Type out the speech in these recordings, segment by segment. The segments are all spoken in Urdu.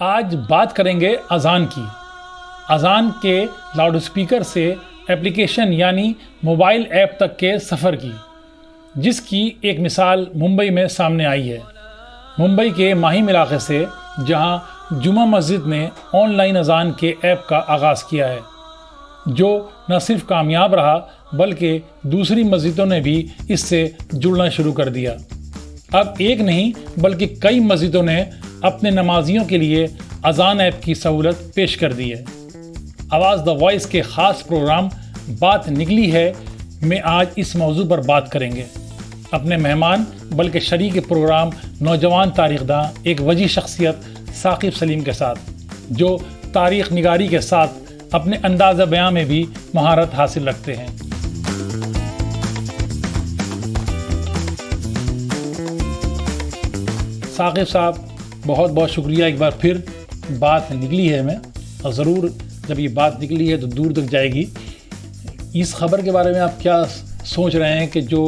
آج بات کریں گے اذان کی. اذان کے لاؤڈ اسپیکر سے اپلیکیشن یعنی موبائل ایپ تک کے سفر کی، جس کی ایک مثال ممبئی میں سامنے آئی ہے. ممبئی کے ماہیم علاقے سے، جہاں جمعہ مسجد نے آن لائن اذان کے ایپ کا آغاز کیا ہے، جو نہ صرف کامیاب رہا بلکہ دوسری مسجدوں نے بھی اس سے جڑنا شروع کر دیا. اب ایک نہیں بلکہ کئی مسجدوں نے اپنے نمازیوں کے لیے اذان ایپ کی سہولت پیش کر دی ہے. آواز دا وائس کے خاص پروگرام بات نکلی ہے میں آج اس موضوع پر بات کریں گے اپنے مہمان بلکہ شریک پروگرام نوجوان تاریخ داں ایک وجیح شخصیت ثاقب سلیم کے ساتھ، جو تاریخ نگاری کے ساتھ اپنے انداز بیان میں بھی مہارت حاصل رکھتے ہیں. ثاقب صاحب، بہت بہت شکریہ ایک بار پھر. بات نکلی ہے میں، اور ضرور جب یہ بات نکلی ہے تو دور تک جائے گی. اس خبر کے بارے میں آپ کیا سوچ رہے ہیں کہ جو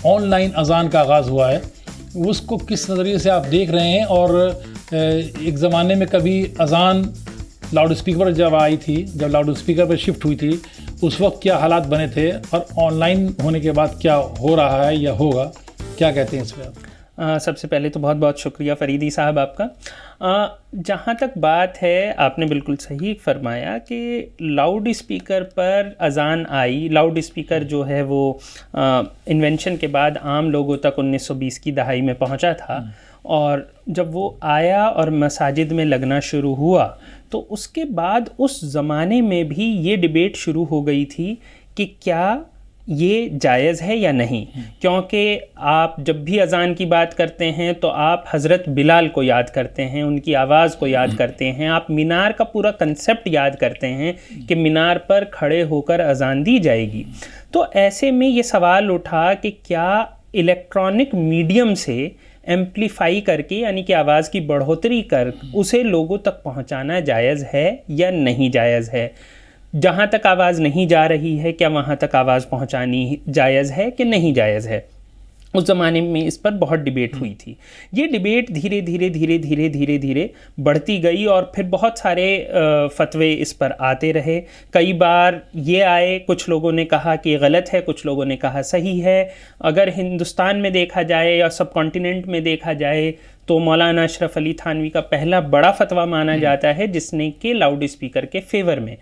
آن لائن اذان کا آغاز ہوا ہے اس کو کس نظریے سے آپ دیکھ رہے ہیں؟ اور ایک زمانے میں کبھی اذان لاؤڈ اسپیکر پر جب آئی تھی، جب لاؤڈ اسپیکر پر شفٹ ہوئی تھی، اس وقت کیا حالات بنے تھے، اور آن لائن ہونے کے بعد کیا ہو رہا ہے یا ہوگا، کیا کہتے ہیں اس پہ آپ؟ سب سے پہلے تو بہت بہت شکریہ فریدی صاحب آپ کا. جہاں تک بات ہے، آپ نے بالکل صحیح فرمایا کہ لاؤڈ اسپیکر پر اذان آئی. لاؤڈ اسپیکر جو ہے وہ انوینشن کے بعد عام لوگوں تک 1920 کی دہائی میں پہنچا تھا، اور جب وہ آیا اور مساجد میں لگنا شروع ہوا تو اس کے بعد اس زمانے میں بھی یہ ڈیبیٹ شروع ہو گئی تھی کہ کیا یہ جائز ہے یا نہیں. کیونکہ آپ جب بھی اذان کی بات کرتے ہیں تو آپ حضرت بلال کو یاد کرتے ہیں، ان کی آواز کو یاد کرتے ہیں، آپ مینار کا پورا کنسیپٹ یاد کرتے ہیں کہ مینار پر کھڑے ہو کر اذان دی جائے گی. تو ایسے میں یہ سوال اٹھا کہ کیا الیکٹرانک میڈیم سے ایمپلیفائی کر کے، یعنی کہ آواز کی بڑھوتری کر اسے لوگوں تک پہنچانا جائز ہے یا نہیں جائز ہے. جہاں تک آواز نہیں جا رہی ہے کیا وہاں تک آواز پہنچانی جائز ہے کہ نہیں جائز ہے. اس زمانے میں اس پر بہت ڈیبیٹ ہوئی تھی. یہ ڈیبیٹ دھیرے دھیرے دھیرے دھیرے دھیرے دھیرے بڑھتی گئی، اور پھر بہت سارے فتوے اس پر آتے رہے. کئی بار یہ آئے، کچھ لوگوں نے کہا کہ یہ غلط ہے، کچھ لوگوں نے کہا صحیح ہے. اگر ہندوستان میں دیکھا جائے یا سب کانٹیننٹ میں دیکھا جائے تو مولانا اشرف علی تھانوی کا پہلا بڑا فتویٰ مانا جاتا ہے، جس نے کہ لاؤڈ اسپیکر کے فیور میں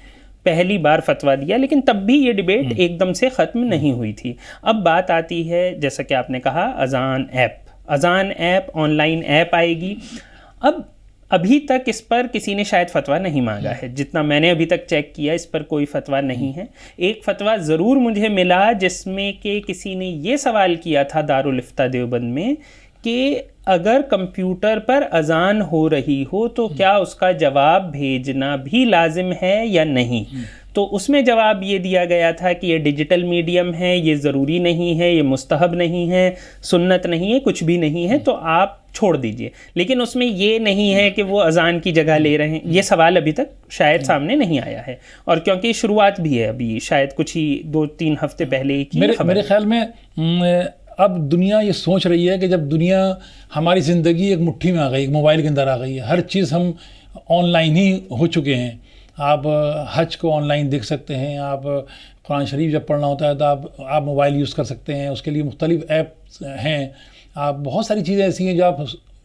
پہلی بار فتویٰ دیا. لیکن تب بھی یہ ڈیبیٹ ایک دم سے ختم نہیں ہوئی تھی. اب بات آتی ہے، جیسا کہ آپ نے کہا، اذان ایپ آن لائن ایپ آئے گی. ابھی تک اس پر کسی نے شاید فتویٰ نہیں مانگا ہے. جتنا میں نے ابھی تک چیک کیا اس پر کوئی فتویٰ نہیں ہے. ایک فتویٰ ضرور مجھے ملا جس میں کہ کسی نے یہ سوال کیا تھا دارالفتہ دیوبند میں کہ اگر کمپیوٹر پر اذان ہو رہی ہو تو کیا اس کا جواب بھیجنا بھی لازم ہے یا نہیں. تو اس میں جواب یہ دیا گیا تھا کہ یہ ڈیجیٹل میڈیم ہے، یہ ضروری نہیں ہے، یہ مستحب نہیں ہے، سنت نہیں ہے، کچھ بھی نہیں ہے، تو آپ چھوڑ دیجئے. لیکن اس میں یہ نہیں ہے کہ وہ اذان کی جگہ لے رہے ہیں. یہ سوال ابھی تک شاید سامنے نہیں آیا ہے، اور کیونکہ شروعات بھی ہے، ابھی شاید کچھ ہی 2-3 ہفتے پہلے کی میرے خیال میں اب دنیا یہ سوچ رہی ہے کہ جب دنیا ہماری زندگی ایک مٹھی میں آ گئی، ایک موبائل کے اندر آ گئی ہے، ہر چیز ہم آن لائن ہی ہو چکے ہیں. آپ حج کو آن لائن دیکھ سکتے ہیں، آپ قرآن شریف جب پڑھنا ہوتا ہے تو آپ موبائل یوز کر سکتے ہیں، اس کے لیے مختلف ایپس ہیں. آپ بہت ساری چیزیں ایسی ہیں جو آپ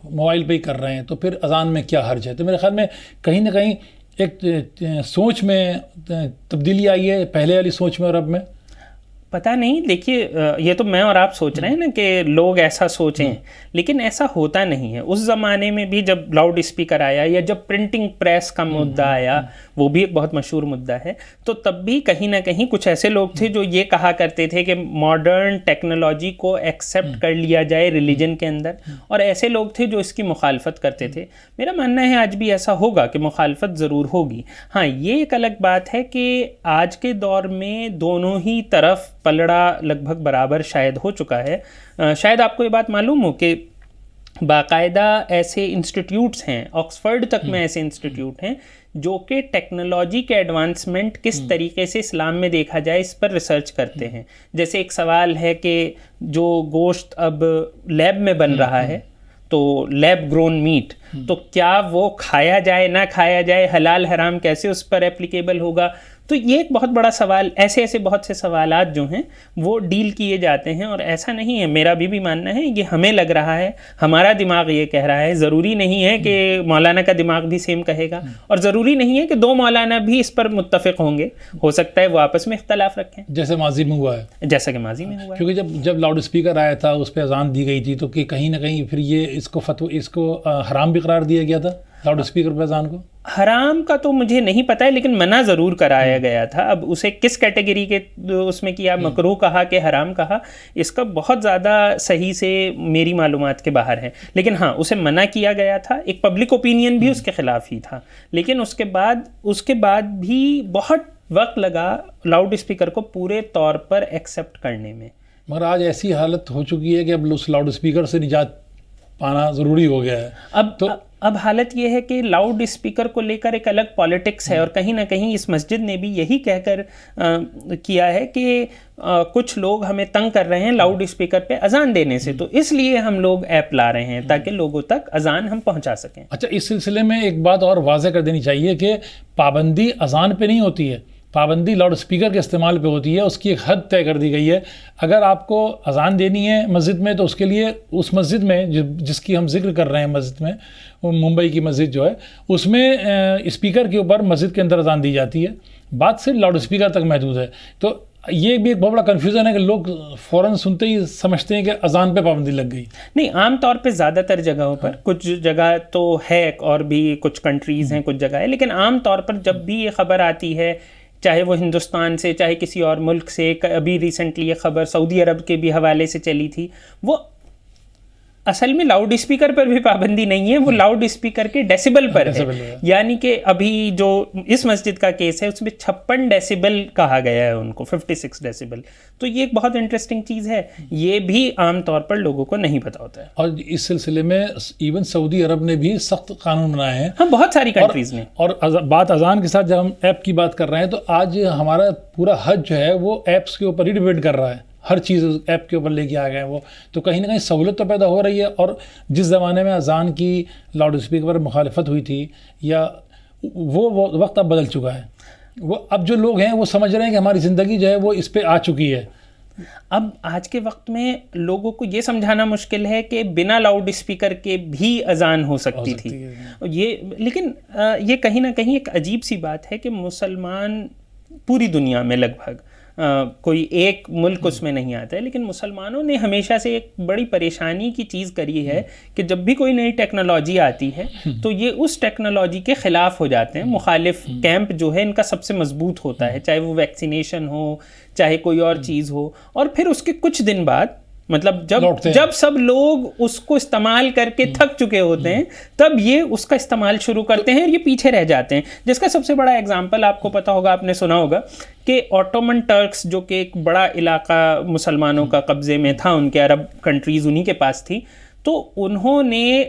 موبائل پہ ہی کر رہے ہیں. تو پھر اذان میں کیا حرج ہے؟ تو میرے خیال میں کہیں نہ کہیں ایک سوچ میں تبدیلی آئی ہے، پہلے والی سوچ میں اور اب میں. پتہ نہیں، دیکھیے یہ تو میں اور آپ سوچ رہے ہیں نا کہ لوگ ایسا سوچیں، لیکن ایسا ہوتا نہیں ہے. اس زمانے میں بھی جب لاؤڈ اسپیکر آیا یا جب پرنٹنگ پریس کا مدعا آیا، وہ بھی ایک بہت مشہور مدعا ہے، تو تب بھی کہیں نہ کہیں کچھ ایسے لوگ تھے جو یہ کہا کرتے تھے کہ ماڈرن ٹیکنالوجی کو ایکسیپٹ کر لیا جائے ریلیجن کے اندر، اور ایسے لوگ تھے جو اس کی مخالفت کرتے تھے. میرا ماننا ہے آج بھی ایسا ہوگا کہ مخالفت ضرور ہوگی. ہاں، یہ ایک الگ بات ہے کہ آج کے دور میں دونوں ہی طرف پلڑا لگ بھگ برابر شاید ہو چکا ہے. شاید آپ کو یہ بات معلوم ہو کہ باقاعدہ ایسے انسٹیٹیوٹس ہیں، آکسفورڈ تک میں ایسے انسٹیٹیوٹ ہیں جو کہ ٹیکنالوجی کے ایڈوانسمنٹ کس طریقے سے اسلام میں دیکھا جائے اس پر ریسرچ کرتے ہیں. جیسے ایک سوال ہے کہ جو گوشت اب لیب میں بن رہا ہے تو لیب گرون میٹ، تو کیا وہ کھایا جائے نہ کھایا جائے، حلال حرام کیسے اس پر اپلیکیبل ہوگا. تو یہ ایک بہت بڑا سوال، ایسے بہت سے سوالات جو ہیں وہ ڈیل کیے جاتے ہیں. اور ایسا نہیں ہے، میرا بھی ماننا ہے، یہ ہمیں لگ رہا ہے، ہمارا دماغ یہ کہہ رہا ہے. ضروری نہیں ہے کہ مولانا کا دماغ بھی سیم کہے گا، اور ضروری نہیں ہے کہ دو مولانا بھی اس پر متفق ہوں گے. ہو سکتا ہے وہ آپس میں اختلاف رکھیں، جیسے ماضی میں ہوا ہے، جیسا کہ ماضی میں ہوا ہے. کیونکہ جب لاؤڈ اسپیکر آیا تھا اس پہ اذان دی گئی تھی تو کہ کہیں نہ کہیں پھر یہ اس کو حرام بھی قرار دیا گیا تھا لاؤڈ اسپیکر پہ اذان کو. حرام کا تو مجھے نہیں پتہ ہے، لیکن منع ضرور کرایا گیا تھا. اب اسے کس کیٹیگری کے اس میں کیا، مکروہ کہا کہ حرام کہا، اس کا بہت زیادہ صحیح سے میری معلومات کے باہر ہے. لیکن ہاں اسے منع کیا گیا تھا، ایک پبلک اوپینین بھی اس کے خلاف ہی تھا. لیکن اس کے بعد بھی بہت وقت لگا لاؤڈ اسپیکر کو پورے طور پر ایکسیپٹ کرنے میں. مگر آج ایسی حالت ہو چکی ہے کہ اب اس لاؤڈ اسپیکر سے نجات پانا ضروری ہو گیا ہے. اب حالت یہ ہے کہ لاؤڈ اسپیکر کو لے کر ایک الگ پالیٹکس ہے، اور کہیں نہ کہیں اس مسجد نے بھی یہی کہہ کر کیا ہے کہ کچھ لوگ ہمیں تنگ کر رہے ہیں لاؤڈ اسپیکر پہ اذان دینے سے، تو اس لیے ہم لوگ ایپ لا رہے ہیں تاکہ لوگوں تک اذان ہم پہنچا سکیں. اچھا، اس سلسلے میں ایک بات اور واضح کر دینی چاہیے کہ پابندی اذان پہ نہیں ہوتی ہے، پابندی لاؤڈ اسپیکر کے استعمال پہ ہوتی ہے. اس کی ایک حد طے کر دی گئی ہے. اگر آپ کو اذان دینی ہے مسجد میں تو اس کے لیے اس مسجد میں جس کی ہم ذکر کر رہے ہیں، مسجد میں ممبئی کی مسجد جو ہے، اس میں اسپیکر کے اوپر مسجد کے اندر اذان دی جاتی ہے. بات صرف لاؤڈ اسپیکر تک محدود ہے. تو یہ بھی ایک بہت بڑا کنفیوژن ہے کہ لوگ فوراً سنتے ہی سمجھتے ہیں کہ اذان پہ پابندی لگ گئی. نہیں، عام طور پہ زیادہ تر جگہوں پر، کچھ جگہ تو ہے اور بھی کچھ کنٹریز ہیں، کچھ جگہ ہے، لیکن عام طور پر جب بھی یہ خبر آتی ہے، چاہے وہ ہندوستان سے چاہے کسی اور ملک سے، ابھی ریسنٹلی یہ خبر سعودی عرب کے بھی حوالے سے چلی تھی، وہ اصل میں لاؤڈ اسپیکر پر بھی پابندی نہیں ہے، وہ لاؤڈ اسپیکر کے ڈیسیبل پر ہے. یعنی کہ ابھی جو اس مسجد کا کیس ہے اس میں 56 ڈیسیبل کہا گیا ہے ان کو، 56 ڈیسیبل. تو یہ ایک بہت انٹرسٹنگ چیز ہے، یہ بھی عام طور پر لوگوں کو نہیں پتہ ہوتا ہے. اور اس سلسلے میں ایون سعودی عرب نے بھی سخت قانون بنائے ہیں. ہاں، بہت ساری کنٹریز نے. اور بات اذان کے ساتھ جب ہم ایپ کی بات کر رہے ہیں تو آج ہمارا پورا حج جو ہے وہ ایپس کے اوپر ہی ڈیپینڈ کر رہا ہے. ہر چیز ایپ کے اوپر لے کے آ گئے ہیں وہ. تو کہیں نہ کہیں سہولت تو پیدا ہو رہی ہے. اور جس زمانے میں اذان کی لاؤڈ اسپیکر پر مخالفت ہوئی تھی، یا وہ وقت اب بدل چکا ہے. وہ اب جو لوگ ہیں وہ سمجھ رہے ہیں کہ ہماری زندگی جو ہے وہ اس پہ آ چکی ہے. اب آج کے وقت میں لوگوں کو یہ سمجھانا مشکل ہے کہ بنا لاؤڈ اسپیکر کے بھی اذان ہو سکتی تھی. لیکن یہ کہیں نہ کہیں ایک عجیب سی بات ہے کہ مسلمان پوری دنیا میں لگ بھگ کوئی ایک ملک اس میں نہیں آتا ہے، لیکن مسلمانوں نے ہمیشہ سے ایک بڑی پریشانی کی چیز کری ہے کہ جب بھی کوئی نئی ٹیکنالوجی آتی ہے تو یہ اس ٹیکنالوجی کے خلاف ہو جاتے ہیں. مخالف کیمپ جو ہے ان کا سب سے مضبوط ہوتا ہے، چاہے وہ ویکسینیشن ہو چاہے کوئی اور چیز ہو. اور پھر اس کے کچھ دن بعد، مطلب جب سب لوگ اس کو استعمال کر کے تھک چکے ہوتے ہیں، تب یہ اس کا استعمال شروع کرتے ہیں اور یہ پیچھے رہ جاتے ہیں. جس کا سب سے بڑا ایگزامپل آپ کو پتا ہوگا، آپ نے سنا ہوگا کہ آٹومن ٹرکس، جو کہ ایک بڑا علاقہ مسلمانوں کا قبضے میں تھا، ان کے عرب کنٹریز انہی کے پاس تھی، تو انہوں نے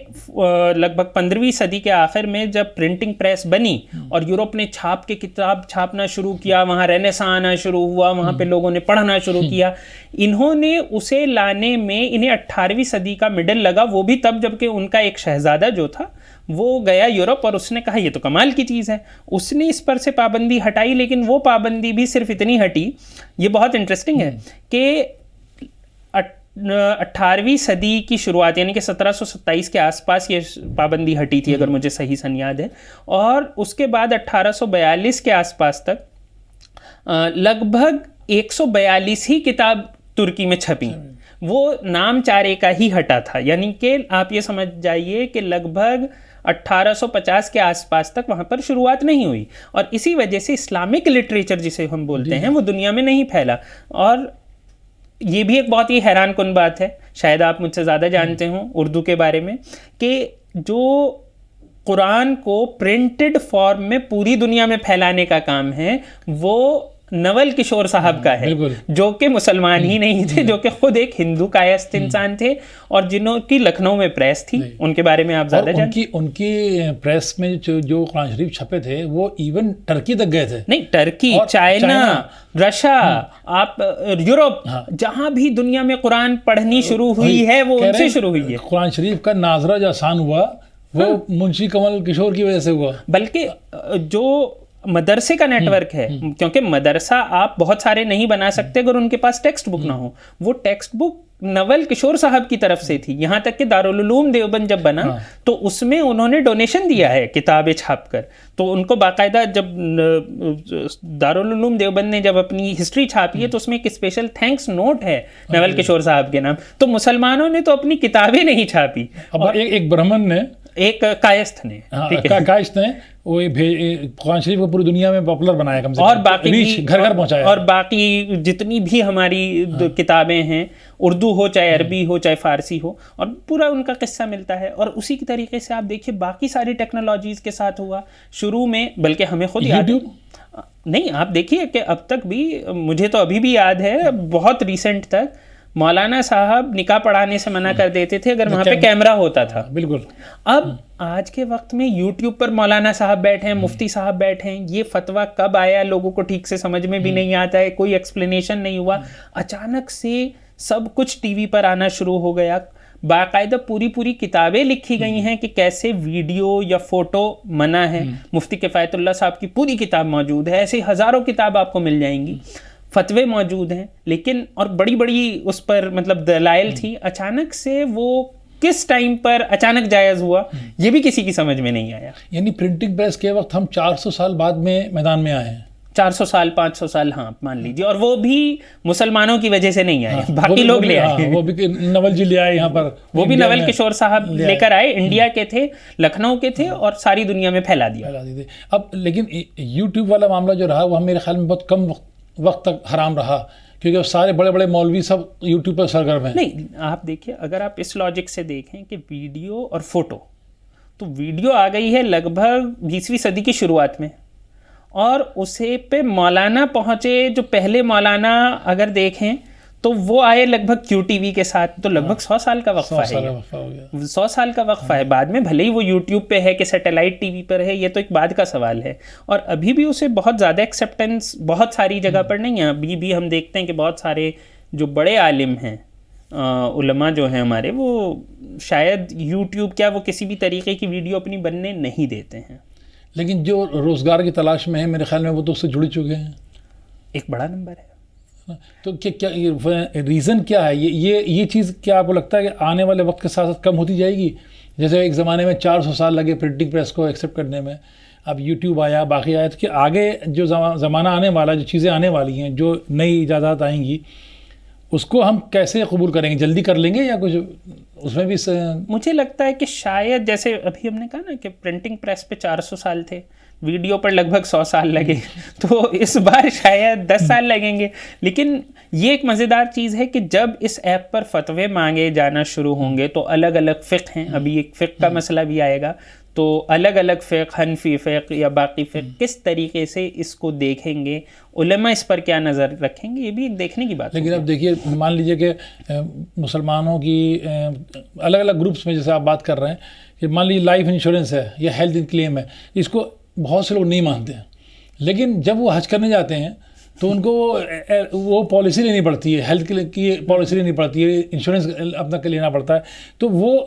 لگ بھگ 15ویں صدی کے آخر میں جب پرنٹنگ پریس بنی اور یورپ نے چھاپ کے کتاب چھاپنا شروع کیا، وہاں رینیساں آنا شروع ہوا، وہاں پہ لوگوں نے پڑھنا شروع کیا، انہوں نے اسے لانے میں انہیں 18ویں صدی کا مڈل لگا. وہ بھی تب جب کہ ان کا ایک شہزادہ جو تھا وہ گیا یورپ اور اس نے کہا یہ تو کمال کی چیز ہے. اس نے اس پر سے پابندی ہٹائی، لیکن وہ پابندی بھی صرف اتنی ہٹی، یہ بہت انٹرسٹنگ ہے کہ 18ویں صدی کی شروعات یعنی کہ 1727 کے آس پاس یہ پابندی ہٹی تھی، اگر مجھے صحیح سن یاد ہے. اور اس کے بعد 1842 کے آس پاس تک لگ بھگ 142 ہی کتاب ترکی میں چھپی. وہ نام چارے کا ہی ہٹا تھا، یعنی کہ آپ یہ سمجھ جائیے کہ لگ بھگ 1850 کے آس پاس تک وہاں پر شروعات نہیں ہوئی. اور اسی وجہ سے اسلامک لٹریچر جسے ہم بولتے ہیں وہ دنیا میں نہیں پھیلا. اور یہ بھی ایک بہت ہی حیران کن بات ہے، شاید آپ مجھ سے زیادہ جانتے ہوں اردو کے بارے میں، کہ جو قرآن کو پرنٹڈ فارم میں پوری دنیا میں پھیلانے کا کام ہے وہ نول کشور صاحب کا ہے، جو کہ مسلمان ہی نہیں تھے، جو کہ خود ایک ہندو کائست انسان تھے، اور جنہوں کی لکھنؤ میں پریس تھی. ان کے بارے میں آپ زیادہ جانتے ہیں؟ ان کی پریس میں جو قرآن شریف چھپے تھے وہ ایون ٹرکی تک گئے تھے. نہیں، ٹرکی، چائنا، رشیا، آپ یورپ، جہاں بھی دنیا میں قرآن پڑھنی شروع ہوئی ہے وہ ان سے شروع ہوئی ہے. قرآن شریف کا ناظرہ جو آسان ہوا وہ منشی کمل کشور کی وجہ سے ہوا. بلکہ جو مدرسے کا نیٹ ورک ہے، کیونکہ مدرسہ آپ بہت سارے نہیں بنا سکتے اگر ان کے پاس ٹیکسٹ بک نہ ہو، وہ ٹیکسٹ بک نول کشور صاحب کی طرف سے تھی. یہاں تک کہ دارالعلوم دیوبند جب بنا تو اس میں انہوں نے ڈونیشن دیا ہے کتابیں چھاپ کر. تو ان کو باقاعدہ جب دارالعلوم دیوبند نے جب اپنی ہسٹری چھاپی ہے تو اس میں ایک اسپیشل تھینکس نوٹ ہے نول کشور صاحب کے نام. تو مسلمانوں نے تو اپنی کتابیں نہیں چھاپی، اور ایک برہمن نے، ایک کائست نے وہ قرآن شریف کو پوری دنیا میں پاپولر بنایا، کم سے کم، اور باقی گھر گھر پہنچایا. اور باقی جتنی بھی ہماری کتابیں ہیں، اردو ہو چاہے عربی ہو چاہے فارسی ہو، اور پورا ان کا قصہ ملتا ہے. اور اسی کی طریقے سے آپ دیکھیے باقی ساری ٹیکنالوجیز کے ساتھ ہوا شروع میں، بلکہ ہمیں خود یاد نہیں، آپ دیکھیے کہ اب تک بھی، مجھے تو ابھی بھی یاد ہے، بہت ریسنٹ تک مولانا صاحب نکاح پڑھانے سے منع کر دیتے تھے اگر وہاں پہ کیمرہ ہوتا تھا. بالکل. اب آج کے وقت میں یوٹیوب پر مولانا صاحب بیٹھے ہیں، مفتی صاحب بیٹھے ہیں، یہ فتویٰ کب آیا لوگوں کو ٹھیک سے سمجھ میں بھی نہیں آتا ہے، کوئی ایکسپلینیشن نہیں ہوا. اچانک سے سب کچھ ٹی وی پر آنا شروع ہو گیا. باقاعدہ پوری کتابیں لکھی گئی ہیں کہ کیسے ویڈیو یا فوٹو منع ہے. مفتی کفایت اللہ صاحب کی پوری کتاب موجود ہے، ایسے ہزاروں کتاب آپ کو مل جائیں گی، فتوے موجود ہیں. لیکن اور بڑی اس پر مطلب دلائل تھی. اچانک سے وہ کس ٹائم پر اچانک جائز ہوا یہ بھی کسی کی سمجھ میں نہیں آیا. یعنی پرنٹنگ پریس کے وقت ہم 400 سال بعد میں میدان میں آئے ہیں. 400 سال 500 سال، ہاں مان لیجیے. اور وہ بھی مسلمانوں کی وجہ سے نہیں آئے، باقی لوگ لے آئے. وہ بھی نول جی لے آئے یہاں پر، وہ بھی نول کشور صاحب لے کر آئے، انڈیا کے تھے، لکھنؤ کے تھے، اور ساری دنیا میں پھیلا دیا. اب لیکن یوٹیوب والا معاملہ جو رہا وہ میرے خیال میں بہت کم وقت تک حرام رہا، کیونکہ سارے بڑے بڑے مولوی سب یوٹیوب پر سرگرم ہیں. نہیں، آپ دیکھیے اگر آپ اس لاجک سے دیکھیں کہ ویڈیو اور فوٹو، تو ویڈیو آ گئی ہے لگ بھگ 20ویں صدی کی شروعات میں، اور اسے پہ مولانا پہنچے جو پہلے مولانا اگر دیکھیں تو وہ آئے لگ بھگ کیو ٹی وی کے ساتھ، تو لگ بھگ 100 سال کا وقفہ ہے. 100 سال کا وقفہ ہے. بعد میں بھلے ہی وہ یوٹیوب پہ ہے کہ سیٹلائٹ ٹی وی پر ہے، یہ تو ایک بعد کا سوال ہے. اور ابھی بھی اسے بہت زیادہ ایکسیپٹنس بہت ساری جگہ پر نہیں ہے. ابھی بھی ہم دیکھتے ہیں کہ بہت سارے جو بڑے عالم ہیں، علماء جو ہیں ہمارے، وہ شاید یوٹیوب کیا وہ کسی بھی طریقے کی ویڈیو اپنی بننے نہیں دیتے ہیں. لیکن جو روزگار کی تلاش میں ہے میرے خیال میں وہ تو اس سے جڑ چکے ہیں. ایک بڑا نمبر ہے. تو کیا ریزن کیا ہے؟ یہ چیز کیا آپ کو لگتا ہے کہ آنے والے وقت کے ساتھ ساتھ کم ہوتی جائے گی؟ جیسے ایک زمانے میں 400 سال لگے پرنٹنگ پریس کو ایکسیپٹ کرنے میں، اب یوٹیوب آیا، باقی آیا، تو کہ آگے جو زمانہ آنے والا، جو چیزیں آنے والی ہیں، جو نئی ایجادات آئیں گی، اس کو ہم کیسے قبول کریں گے؟ جلدی کر لیں گے یا کچھ اس میں بھی مجھے لگتا ہے کہ شاید جیسے ابھی ہم نے کہا نا کہ پرنٹنگ پریس پہ 400 سال تھے، ویڈیو پر لگ بھگ 100 سال لگے، تو اس بار شاید 10 سال لگیں گے. لیکن یہ ایک مزیدار چیز ہے کہ جب اس ایپ پر فتوے مانگے جانا شروع ہوں گے تو الگ الگ فقہ ہیں، ابھی ایک فقہ کا مسئلہ بھی آئے گا، تو الگ الگ فقہ، حنفی فقہ یا باقی فقہ کس طریقے سے اس کو دیکھیں گے، علماء اس پر کیا نظر رکھیں گے، یہ بھی ایک دیکھنے کی بات ہے. لیکن اب دیکھیے، مان لیجیے کہ مسلمانوں کی الگ الگ گروپس میں جیسے آپ بات کر رہے ہیں کہ مان لیجیے لائف انشورنس ہے یا ہیلتھ کلیم ہے، اس کو بہت سے لوگ نہیں مانتے ہیں، لیکن جب وہ حج کرنے جاتے ہیں تو ان کو وہ پالیسی لینی پڑتی ہے، ہیلتھ کی پالیسی لینی پڑتی ہے، انشورنس اپنا لینا پڑتا ہے. تو وہ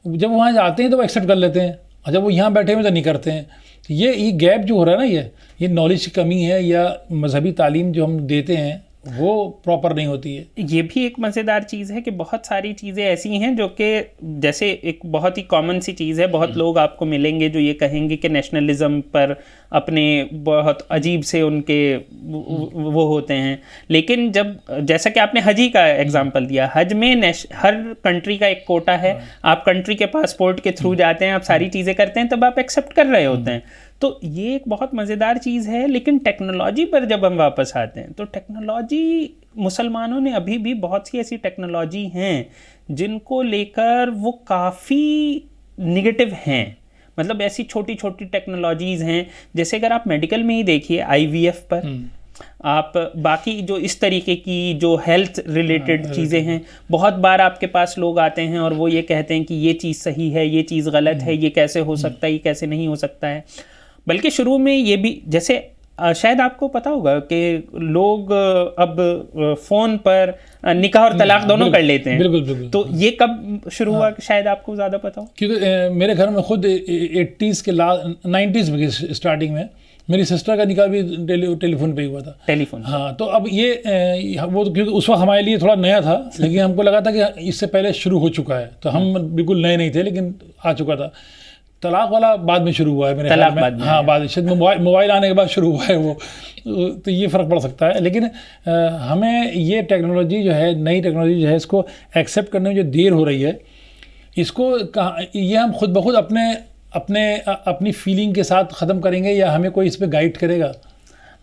جب وہاں جاتے ہیں تو وہ ایکسیپٹ کر لیتے ہیں، اور جب وہ یہاں بیٹھے ہوئے تو نہیں کرتے ہیں. یہ گیپ جو ہو رہا ہے نا، یہ نالج کی کمی ہے، یا مذہبی تعلیم جو ہم دیتے ہیں وہ پراپر نہیں ہوتی ہے. یہ بھی ایک مزیدار چیز ہے کہ بہت ساری چیزیں ایسی ہیں جو کہ جیسے ایک بہت ہی کامن سی چیز ہے، بہت لوگ آپ کو ملیں گے جو یہ کہیں گے کہ نیشنلزم پر اپنے بہت عجیب سے ان کے وہ ہوتے ہیں. لیکن جب جیسا کہ آپ نے حجی کا ایگزامپل دیا، حج میں ہر کنٹری کا ایک کوٹا ہے، آپ کنٹری کے پاسپورٹ کے تھرو جاتے ہیں، آپ ساری چیزیں کرتے ہیں، تب آپ ایکسیپٹ کر رہے ہوتے ہیں. تو یہ ایک بہت مزیدار چیز ہے. لیکن ٹیکنالوجی پر جب ہم واپس آتے ہیں تو ٹیکنالوجی، مسلمانوں نے ابھی بھی بہت سی ایسی ٹیکنالوجی ہیں جن کو لے کر وہ کافی نگیٹو ہیں. مطلب ایسی چھوٹی چھوٹی ٹیکنالوجیز ہیں، جیسے اگر آپ میڈیکل میں ہی دیکھیے، آئی وی ایف پر آپ باقی جو اس طریقے کی جو ہیلتھ ریلیٹڈ چیزیں ہیں، بہت بار آپ کے پاس لوگ آتے ہیں اور وہ یہ کہتے ہیں کہ یہ چیز صحیح ہے، یہ چیز غلط ہے، یہ کیسے ہو سکتا ہے، یہ کیسے نہیں ہو سکتا ہے. بلکہ شروع میں یہ بھی، جیسے شاید آپ کو پتا ہوگا کہ لوگ اب فون پر نکاح اور طلاق دونوں کر لیتے ہیں. بالکل. تو یہ کب شروع ہوا شاید آپ کو زیادہ پتا ہو؟ کیونکہ میرے گھر میں خود 80s کے 90s میں اسٹارٹنگ میں میری سسٹر کا نکاح بھی ٹیلی فون پہ ہی ہوا تھا. ٹیلی فون. ہاں. تو اب یہ وہ کیونکہ اس وقت ہمارے لیے تھوڑا نیا تھا، لیکن ہم کو لگا تھا کہ اس سے پہلے شروع ہو چکا ہے، تو ہم بالکل نئے نہیں تھے لیکن آ چکا تھا. طلاق والا بعد میں شروع ہوا ہے میرے خیال میں. ہاں بعد شاید موبائل آنے کے بعد شروع ہوا ہے وہ، تو یہ فرق پڑ سکتا ہے. لیکن ہمیں یہ ٹیکنالوجی جو ہے، نئی ٹیکنالوجی جو ہے، اس کو ایکسیپٹ کرنے میں جو دیر ہو رہی ہے، اس کو یہ ہم خود بخود اپنی فیلنگ کے ساتھ ختم کریں گے یا ہمیں کوئی اس پہ گائیڈ کرے گا؟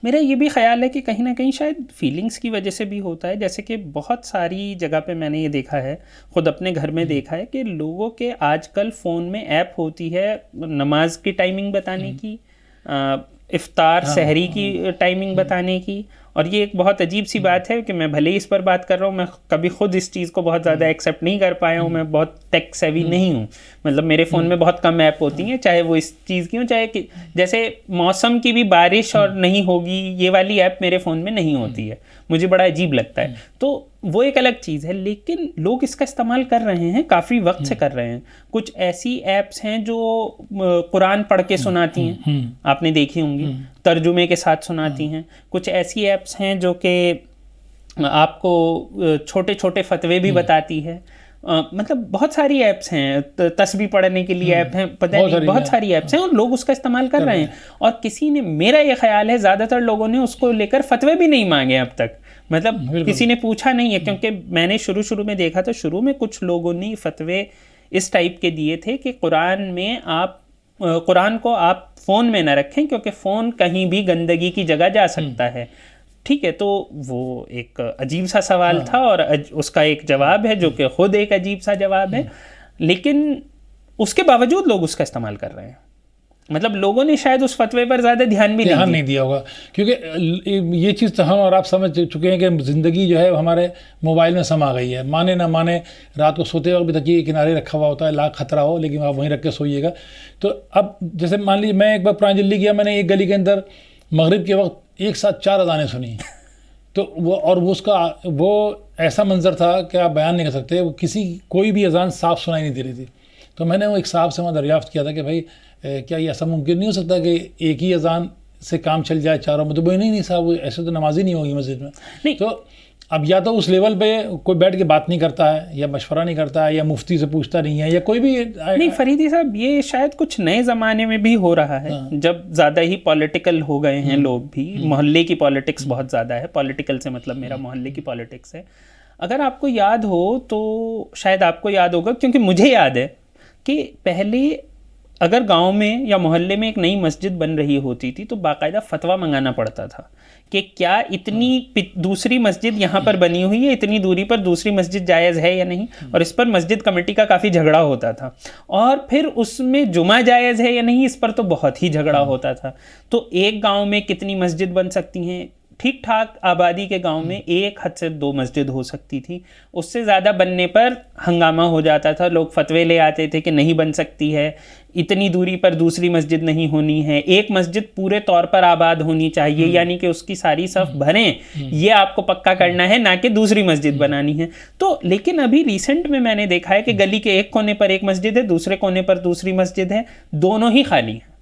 میرا یہ بھی خیال ہے کہ کہیں نہ کہیں شاید فیلنگس کی وجہ سے بھی ہوتا ہے. جیسے کہ بہت ساری جگہ پہ میں نے یہ دیکھا ہے، خود اپنے گھر میں دیکھا ہے کہ لوگوں کے آج کل فون میں ایپ ہوتی ہے نماز کی ٹائمنگ بتانے کی، افطار سحری کی ٹائمنگ بتانے کی. اور یہ ایک بہت عجیب سی بات ہے کہ میں بھلے ہی اس پر بات کر رہا ہوں، میں کبھی خود اس چیز کو بہت زیادہ ایکسیپٹ نہیں کر پایا ہوں. میں بہت ٹیک سیوی نہیں ہوں، مطلب میرے فون میں بہت کم ایپ ہوتی ہیں، چاہے وہ اس چیز کی ہوں، چاہے کہ جیسے موسم کی بھی بارش اور نہیں ہوگی یہ والی ایپ میرے فون میں نہیں ہوتی ہے. مجھے بڑا عجیب لگتا ہے. تو وہ ایک الگ چیز ہے، لیکن لوگ اس کا استعمال کر رہے ہیں، کافی وقت سے کر رہے ہیں. کچھ ایسی ایپس ہیں جو قرآن پڑھ کے سناتی ہیں، آپ نے دیکھی ہوں گی، ترجمے کے ساتھ سناتی ہیں. کچھ ایسی ایپس ہیں جو کہ آپ کو چھوٹے چھوٹے فتوے بھی بتاتی ہے. مطلب بہت ساری ایپس ہیں، تسبیح پڑھنے کے لیے ایپ ہیں، پتہ نہیں بہت ساری ایپس ہیں اور لوگ اس کا استعمال کر رہے ہیں. اور کسی نے، میرا یہ خیال ہے زیادہ تر لوگوں نے اس کو لے کر فتوے بھی نہیں مانگے اب تک. مطلب کسی نے پوچھا نہیں ہے، کیونکہ میں نے شروع میں دیکھا تھا، شروع میں کچھ لوگوں نے فتوے اس ٹائپ کے دیے تھے کہ قرآن کو آپ فون میں نہ رکھیں کیونکہ فون کہیں بھی گندگی کی جگہ جا سکتا ہے. ٹھیک ہے، تو وہ ایک عجیب سا سوال تھا اور اس کا ایک جواب ہے جو کہ خود ایک عجیب سا جواب ہے، لیکن اس کے باوجود لوگ اس کا استعمال کر رہے ہیں. مطلب لوگوں نے شاید اس فتوے پر زیادہ دھیان نہیں دیا ہوگا، کیونکہ یہ چیز تو ہم اور آپ سمجھ چکے ہیں کہ زندگی جو ہے ہمارے موبائل میں سما گئی ہے. مانے نہ مانے، رات کو سوتے وقت بھی تکیے کے کنارے رکھا ہوا ہوتا ہے، لاکھ خطرہ ہو لیکن آپ وہیں رکھ کے سوئیے گا. تو اب جیسے مان لیجیے میں ایک بار پرانی دلی گیا، میں نے ایک گلی کے اندر مغرب کے وقت ایک ساتھ 4 اذانیں سنی. تو وہ ایسا منظر تھا کہ آپ بیان نہیں کر سکتے. وہ کوئی بھی اذان صاف سنائی نہیں دے رہی تھی. تو میں نے وہ ایک صاحب سے وہاں دریافت کیا تھا کہ بھائی کیا یہ ایسا ممکن نہیں ہو سکتا کہ ایک ہی اذان سے کام چل جائے چاروں میں؟ تو وہ نہیں صاحب، ایسے تو نماز ہی نہیں ہوگی مسجد میں. تو اب یا تو اس لیول پہ کوئی بیٹھ کے بات نہیں کرتا ہے یا مشورہ نہیں کرتا ہے یا مفتی سے پوچھتا نہیں ہے یا کوئی بھی نہیں. فریدی صاحب، یہ شاید کچھ نئے زمانے میں بھی ہو رہا ہے، جب زیادہ ہی پولیٹیکل ہو گئے ہیں لوگ بھی. محلے کی پالیٹکس بہت زیادہ ہے. پولیٹیکل سے مطلب میرا محلے کی پالیٹکس ہے. اگر آپ کو یاد ہو تو شاید آپ کو یاد ہوگا، کیونکہ مجھے یاد ہے کہ پہلے اگر گاؤں میں یا محلے میں ایک نئی مسجد بن رہی ہوتی تھی تو باقاعدہ فتویٰ منگانا پڑتا تھا کہ کیا اتنی دوسری مسجد یہاں پر بنی ہوئی ہے، اتنی دوری پر دوسری مسجد جائز ہے یا نہیں. اور اس پر مسجد کمیٹی کا کافی جھگڑا ہوتا تھا. اور پھر اس میں جمعہ جائز ہے یا نہیں، اس پر تو بہت ہی جھگڑا ہوتا تھا. تو ایک گاؤں میں کتنی مسجد بن سکتی ہیں؟ ٹھیک ٹھاک آبادی کے گاؤں میں 1 حد سے 2 مسجد ہو سکتی تھی. اس سے زیادہ بننے پر ہنگامہ ہو جاتا تھا، لوگ فتوے لے آتے تھے کہ نہیں بن سکتی ہے، اتنی دوری پر دوسری مسجد نہیں ہونی ہے، ایک مسجد پورے طور پر آباد ہونی چاہیے، یعنی کہ اس کی ساری صف بھریں، یہ آپ کو پکا کرنا ہے، نہ کہ دوسری مسجد بنانی ہے. تو لیکن ابھی ریسنٹ میں میں نے دیکھا ہے کہ گلی کے ایک کونے پر ایک مسجد ہے، دوسرے کونے پر دوسری مسجد ہے، دونوں ہی خالی ہیں.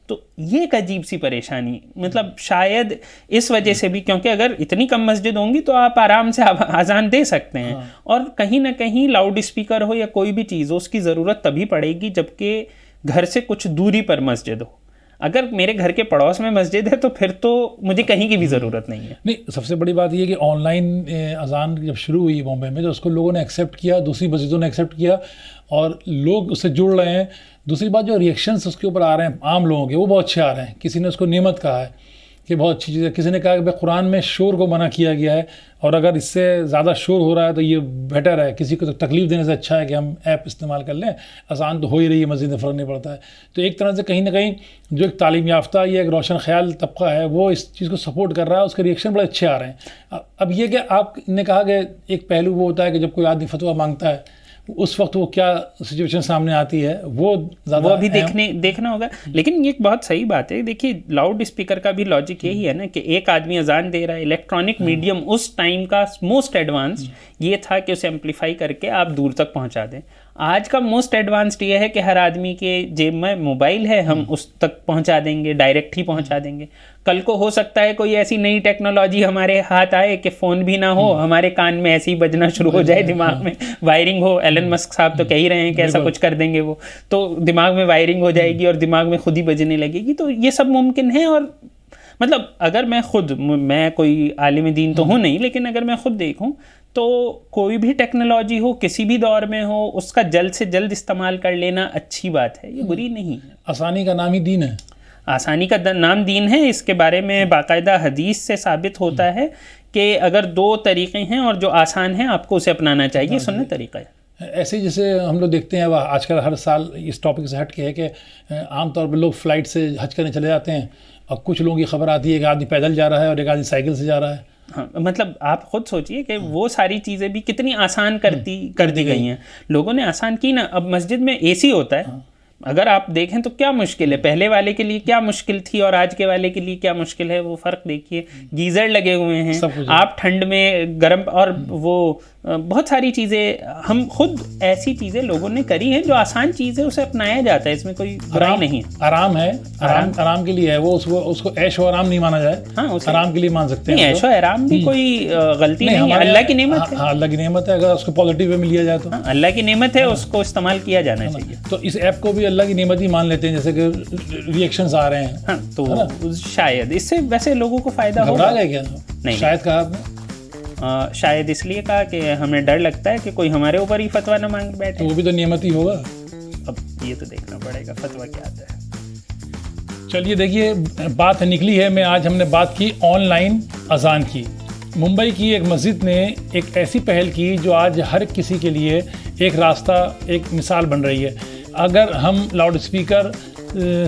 تو یہ ایک عجیب سی پریشانی، مطلب شاید اس وجہ سے بھی، کیونکہ اگر اتنی کم مسجد ہوں گی تو آپ آرام سے اذان دے سکتے ہیں. اور کہیں نہ کہیں لاؤڈ اسپیکر ہو یا کوئی بھی چیز ہو، اس کی ضرورت تبھی پڑے گی جبکہ گھر سے کچھ دوری پر مسجد ہو. اگر میرے گھر کے پڑوس میں مسجد ہے تو پھر تو مجھے کہیں کی بھی ضرورت نہیں ہے. نہیں، سب سے بڑی بات یہ کہ آن لائن اذان جب شروع ہوئی بامبے میں تو اس کو لوگوں نے ایکسیپٹ کیا، دوسری مسجدوں نے ایکسیپٹ کیا اور لوگ اس سے جڑ رہے ہیں. دوسری بات جو ریئیکشنس اس کے اوپر آ رہے ہیں عام لوگوں کے، وہ بہت اچھے آ رہے ہیں. کسی نے اس کو نعمت کہا ہے کہ بہت اچھی چیز ہے. کسی نے کہا کہ بھائی قرآن میں شور کو منع کیا گیا ہے اور اگر اس سے زیادہ شور ہو رہا ہے تو یہ بیٹر ہے, کسی کو تکلیف دینے سے اچھا ہے کہ ہم ایپ استعمال کر لیں, اذان تو ہو ہی رہی ہے, مسجد میں فرق نہیں پڑتا ہے. تو ایک طرح سے کہیں نہ کہیں جو ایک تعلیم یافتہ یا ایک روشن خیال طبقہ ہے وہ اس چیز کو سپورٹ کر رہا ہے, اس کے ریئیکشن بڑے اچھے آ رہے ہیں. اب یہ کہ آپ نے کہا کہ ایک پہلو وہ ہوتا ہے کہ جب کوئی آدمی فتویٰ مانگتا ہے اس وقت وہ کیا سچویشن سامنے آتی ہے وہ زیادہ ابھی دیکھنا ہوگا. لیکن یہ ایک بہت صحیح بات ہے. دیکھیے لاؤڈ اسپیکر کا بھی لاجک یہی ہے نا کہ ایک آدمی اذان دے رہا ہے, الیکٹرانک میڈیم اس ٹائم کا موسٹ ایڈوانسڈ یہ تھا کہ اسے ایمپلیفائی کر کے آپ دور تک پہنچا دیں. آج کا موسٹ ایڈوانسڈ یہ ہے کہ ہر آدمی کے جیب میں موبائل ہے, ہم اس تک پہنچا دیں گے, ڈائریکٹ ہی پہنچا دیں گے. کل کو ہو سکتا ہے کوئی ایسی نئی ٹیکنالوجی ہمارے ہاتھ آئے کہ فون بھی نہ ہو, ہمارے کان میں ایسے ہی بجنا شروع ہو جائے, دماغ میں وائرنگ ہو. ایلن مسک صاحب تو کہہ ہی رہے ہیں کہ ایسا کچھ کر دیں گے وہ, تو دماغ میں وائرنگ ہو جائے گی اور دماغ میں خود ہی بجنے لگے گی. تو یہ سب ممکن ہے. اور مطلب اگر میں کوئی عالم دین تو ہوں نہیں, لیکن اگر میں خود دیکھوں تو کوئی بھی ٹیکنالوجی ہو کسی بھی دور میں ہو اس کا جلد سے جلد استعمال کر لینا اچھی بات ہے, یہ بری نہیں ہے. آسانی کا نام ہی دین ہے. آسانی کا نام دین ہے. اس کے بارے میں باقاعدہ حدیث سے ثابت ہوتا ہے کہ اگر دو طریقے ہیں اور جو آسان ہیں آپ کو اسے اپنانا چاہیے, سنت طریقہ ہے. ایسے جیسے ہم لوگ دیکھتے ہیں آج کل ہر سال اس ٹاپک سے ہٹ کے ہے کہ عام طور پہ لوگ فلائٹ سے حج کرنے چلے جاتے ہیں اور کچھ لوگوں کی خبر آتی ہے کہ آدمی پیدل جا رہا ہے اور ایک آدمی سائیکل سے جا رہا ہے. ہاں, مطلب آپ خود سوچئے کہ وہ ساری چیزیں بھی کتنی آسان کر دی گئی ہیں. لوگوں نے آسان کی نا. اب مسجد میں اے سی ہوتا ہے, اگر آپ دیکھیں تو کیا مشکل ہے. پہلے والے کے لیے کیا مشکل تھی اور آج کے والے کے لیے کیا مشکل ہے, وہ فرق دیکھیے. گیزر لگے ہوئے ہیں, آپ ٹھنڈ میں گرم, اور وہ بہت ساری چیزیں ہم خود ایسی چیزیں لوگوں نے کری ہیں جو آسان چیز ہے, اسے اپنایا جاتا ہے, اس میں کوئی برائی نہیں ہے. آرام ہے, آرام کے لیے ہے وہ, اس کو عیش و آرام نہیں مانا جائے. ہاں, آرام کے لیے مان سکتے ہیں. عیش و آرام بھی کوئی غلطی نہیں ہے, اللہ کی نعمت ہے. ہاں, اللہ کی نعمت ہے. اگر اس کو پازیٹیو وے میں لیا جائے تو اللہ کی نعمت ہے, اس کو استعمال کیا جانا چاہیے. تو اس ایپ کو بھی اللہ کی نعمت ہی مان لیتے ہیں, جیسے کہ ریئیکشنز آ رہے ہیں. ہاں, تو شاید اس سے ویسے لوگوں کو فائدہ ہوگا. گھبرا گئے کیا؟ نہیں, شاید کہا آپ نے. شاید اس لیے کہا کہ ہمیں ڈر لگتا ہے کہ کوئی ہمارے اوپر ہی فتویٰ نہ مانگ بیٹھے. وہ بھی تو نعمت ہی ہوگا. اب یہ تو دیکھنا پڑے گا فتویٰ کیا آتا ہے. چلیے دیکھیے, بات نکلی ہے. آج ہم نے بات کی آن لائن اذان کی. ممبئی کی ایک مسجد نے ایک ایسی پہل کی جو آج ہر کسی کے لیے ایک راستہ, ایک مثال بن رہی ہے. اگر ہم لاؤڈ اسپیکر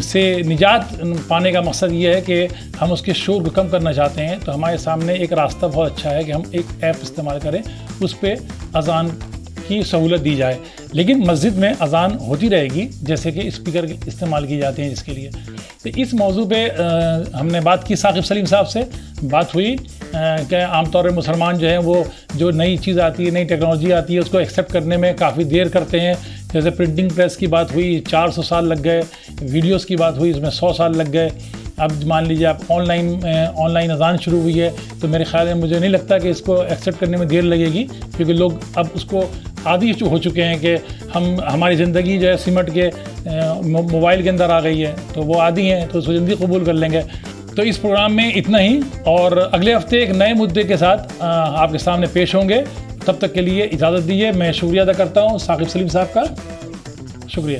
سے نجات پانے کا مقصد یہ ہے کہ ہم اس کے شور کو کم کرنا چاہتے ہیں تو ہمارے سامنے ایک راستہ بہت اچھا ہے کہ ہم ایک ایپ استعمال کریں, اس پہ اذان کی سہولت دی جائے. لیکن مسجد میں اذان ہوتی رہے گی جیسے کہ اسپیکر استعمال کی جاتے ہیں جس کے لیے. تو اس موضوع پہ ہم نے بات کی. ثاقب سلیم صاحب سے بات ہوئی کہ عام طور پر مسلمان جو ہیں وہ جو نئی چیز آتی ہے, نئی ٹیکنالوجی آتی ہے, اس کو ایکسیپٹ کرنے میں کافی دیر کرتے ہیں. جیسے پرنٹنگ پریس کی بات ہوئی 400 سال لگ گئے, ویڈیوز کی بات ہوئی اس میں 100 سال لگ گئے. اب مان لیجیے آپ آن لائن اذان شروع ہوئی ہے تو میرے خیال میں مجھے نہیں لگتا کہ اس کو ایکسیپٹ کرنے میں دیر لگے گی, کیونکہ لوگ اب اس کو عادی ہو چکے ہیں کہ ہماری زندگی جو ہے سمٹ کے موبائل کے اندر آ گئی ہے, تو وہ عادی ہیں تو اس کو جلدی قبول کر لیں گے. تو اس پروگرام میں اتنا ہی, اور اگلے ہفتے ایک نئے مدعے کے ساتھ آپ کے سامنے پیش ہوں گے. تب تک کے لیے اجازت دیجیے. میں شکریہ ادا کرتا ہوں ثاقب سلیم صاحب کا. شکریہ.